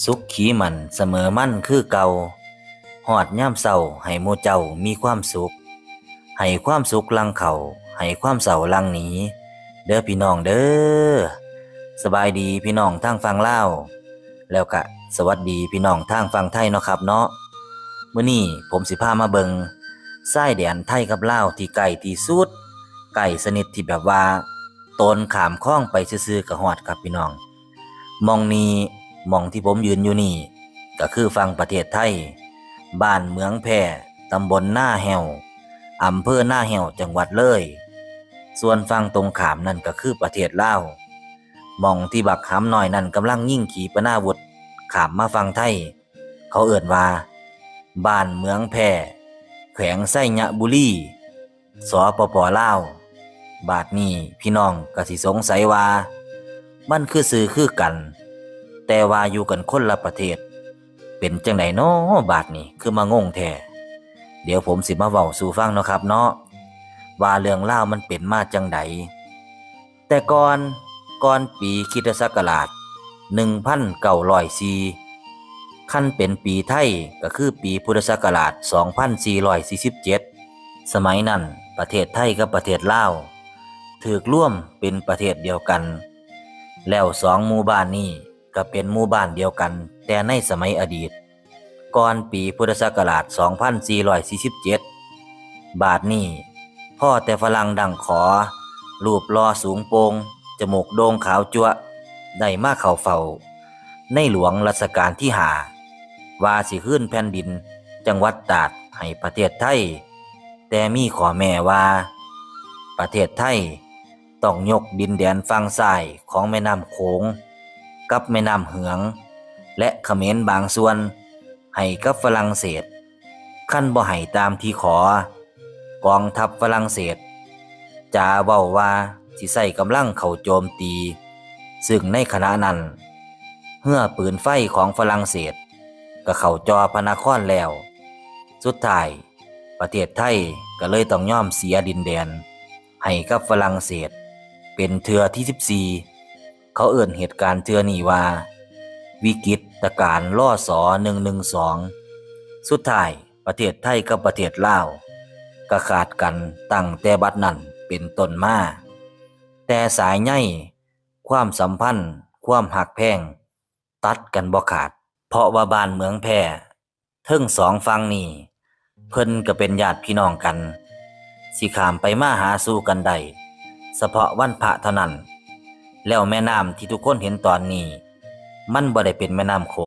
สุขขีมันเสมอมั่นคือเก่าฮอดยามเศร้าให้หมู่เจ้ามีความสุขให้ความสุขลังเขาให้ความเศร้าลังหนีเด้อพี่น้องเด้อสบายดีพี่น้องทางฝั่งลาวแล้วก็สวัสดีพี่น้องทางฝั่งไทยเนาะครับเนาะมื้อนี้ผมสิพามาเบิงชายแดนไทยกับลาวที่ใกล้ที่สุดใกล้สนิทที่แบบว่าโตนข้ามคลองไปซื่อๆก็ฮอดครับพี่น้องหม้องนี้หม้องที่ผมยืนอยู่นี่ก็คือฝั่งประเทศไทยบ้านเมืองแพตำบลหน้าแห้วอำเภอหน้าแห้วจังหวัดเลยส่วนฝั่งตรงข้ามนั่นก็คือประเทศลาวหม้องที่บักหำน้อยนั่นกำลังยิงขีปนาวุธข้ามมาฝั่งไทยเขาเอิ้นว่าบ้านเมืองแพแขวงไสยบุรีสปปลาวบาดนี้พี่น้องก็สิสงสัยว่ามันคือสื่อคือกันแต่ว่าอยู่กันคนละประเทศเป็นจังไดน้อบาดนี้คือมางงแท้เดี๋ยวผมสิมาเว้าสู่ฟังเนาะครับเนาะว่าเรื่องราวมันเป็นมาจังไดแต่ก่อนปีคริสตศักราช1904คันเป็นปีไทยก็คือปีพุทธศักราช2447สมัยนั้นประเทศไทยกับประเทศลาวถูกร่วมเป็นประเทศเดียวกันแล้วสองหมู่บ้านนี้ก็เป็นหมู่บ้านเดียวกันแต่ในสมัยอดีตก่อนปีพุทธศักราช2447บาดนี้พ่อแต่ฝรั่งดังขอรูปรอสูงโปงจมูกโด่งขาวจั๊วะได้มาเข้าเฝ้าในหลวงรัชกาลที่5ว่าสิคืนแผ่นดินจังหวัดตราดให้ประเทศไทยแต่มีข้อแม้ว่าประเทศไทยต้องยกดินแดนฝั่งซ้ายของแม่น้ำโขงกับแม่น้ำเหืองและเขมรบางส่วนให้กับฝรั่งเศสคันบ่ให้ตามที่ขอกองทัพฝรั่งเศสจะเว้าว่าสิใช้กำลังเข้าโจมตีซึ่งในขณะนั้นเรือปืนไฟของฝรั่งเศสก็เข้าจอพระนครแล้วสุดท้ายประเทศไทยก็เลยต้องยอมเสียดินแดนให้กับฝรั่งเศสเป็นเทื่อที่14เขาเอิ่นเหตุการณ์เทื่อนี้ว่าวิกฤตการณ์ลศ112สุดท้ายประเทศไทยกับประเทศลาวก็ขาดกันตั้งแต่บัดนั้นเป็นต้นมาแต่สายใยความสัมพันธ์ความหักแพงตัดกันบ่ขาดเพราะว่าบ้านเมืองแพเทิงสองฝั่งนี้เพิ่นก็เป็นญาติพี่น้องกันสิข้ามไปมาหาสู่กันได้เฉพาะวันพระเท่านั้นแล้วแม่น้ำที่ทุกคนเห็นตอนนี้มันบ่ได้เป็นแม่น้ำโขง